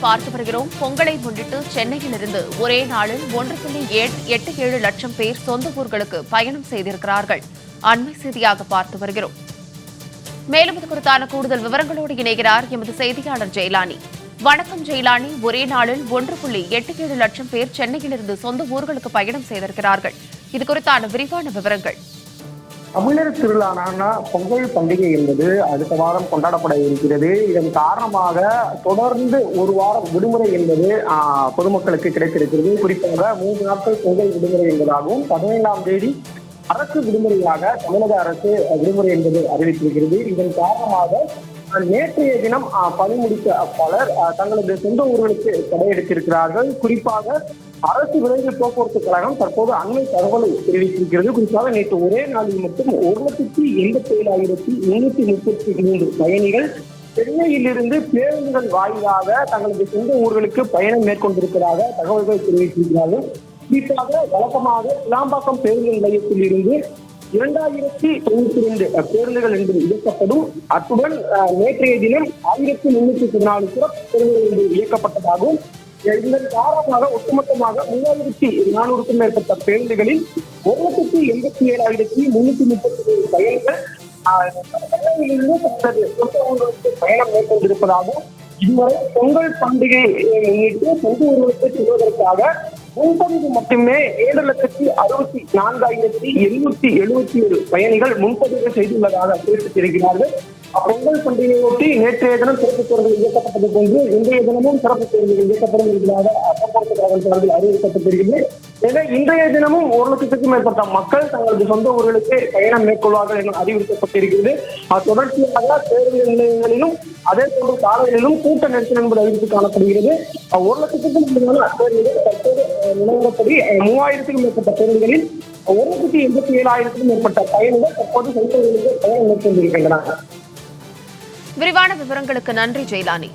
பார்த்து வருகிறோம். பொங்கலை முன்னிட்டு சென்னையிலிருந்து ஒரே நாளில் 1.87 லட்சம் பேர் சொந்த ஊர்களுக்கு பயணம் செய்திருக்கிறார்கள். அண்மை செய்தியாக பார்த்து வருகிறோம். மேலும் இது குறித்தான கூடுதல் விவரங்களோடு இணைகிறார் எமது செய்தியாளர் ஜெயலானி. வணக்கம் ஜெயலானி. ஒரே நாளில் 1.87 லட்சம் பேர் சென்னையிலிருந்து சொந்த ஊர்களுக்கு பயணம் செய்திருக்கிறார்கள். இது குறித்தான விரிவான விவரங்கள். தமிழர் திருவிழான பொங்கல் பண்டிகை என்பது அடுத்த வாரம் கொண்டாடப்பட இருக்கிறது. இதன் காரணமாக தொடர்ந்து ஒரு வாரம் விடுமுறை என்பது பொதுமக்களுக்கு கிடைத்திருக்கிறது. குறிப்பாக 3 நாட்கள் பொங்கல் விடுமுறை என்பதாகவும் 17ஆம் தேதி அரசு விடுமுறையாக தமிழக அரசு விடுமுறை என்பது அறிவித்திருக்கிறது. இதன் காரணமாக நேற்றைய தினம் பணி முடித்த பலர் தங்களது சொந்த ஊர்களுக்கு படையெடுத்திருக்கிறார்கள். குறிப்பாக அரசு விரைவு போக்குவரத்து கழகம் தற்போது அண்மை தகவலை தெரிவித்திருக்கிறது. குறிப்பாக நேற்று ஒரே நாளில் மட்டும் 1,87,333 பயணிகள் சென்னையிலிருந்து பேருந்துகள் வாயிலாக தங்களது சொந்த ஊர்களுக்கு பயணம் மேற்கொண்டிருப்பதாக தகவல்கள் தெரிவித்திருக்கிறார்கள். குறிப்பாக வழக்கமாக கிளாம்பாக்கம் பேருந்து நிலையத்தில் இருந்து 2092 பேருந்துகள் என்பது இயக்கப்படும். அத்துடன் நேற்றைய தினம் 1314 சிறப்பு பேருந்துகள் என்று இயக்கப்பட்டதாகவும் இதன் காரணமாக ஒட்டுமொத்தமாக 3400க்கும் மேற்பட்ட பேருந்துகளில் 1,87,333 பயணிகள் சென்னையிலிருந்து தங்களது சொந்த ஊர்களுக்கு பயணம் மேற்கொண்டிருப்பதாகவும் இதுவரை பொங்கல் பண்டிகையை முன்னிட்டு சொந்த ஊர்களுக்கு செல்வதற்காக முன்பதிவு மட்டுமே 7,64,777 பயணிகள் முன்பதிவு செய்துள்ளதாக தெரிவித்திருக்கிறார்கள். பொங்கல் பண்டிகையொட்டி நேற்றைய தினம் சிறப்பு பேருந்துகள் இயக்கப்பட்டது போன்று இன்றைய தினமும் சிறப்பு பேருந்துகள் இயக்கப்படும் என்பதாக போக்குவரத்து கழகம் சார்பில் அறிவிக்கப்பட்டிருக்கிறது. எனவே இன்றைய தினமும் 1 லட்சத்துக்கும் மேற்பட்ட மக்கள் தங்களது சொந்த ஊர்களுக்கு பயணம் மேற்கொள்வார்கள் என அறிவிக்கப்பட்டிருக்கிறது. தொடர்ச்சியாக பேருந்து நிலையங்களிலும் அதே போன்று சாலைகளிலும் கூட்ட நெரிசல் என்பது அறிவித்து காணப்படுகிறது. 1 லட்சத்துக்கும் மேலான பேருந்துகள் தற்போது நிலவரப்படி 3000க்கும் மேற்பட்ட பேருந்துகளில் 1,87,000க்கும் மேற்பட்ட பயணிகள் தற்போது சொந்த ஊர்களுக்கு பயணம் மேற்கொண்டிருக்கின்றனர். விரிவான விவரங்களுக்கு நன்றி ஜெயலானி.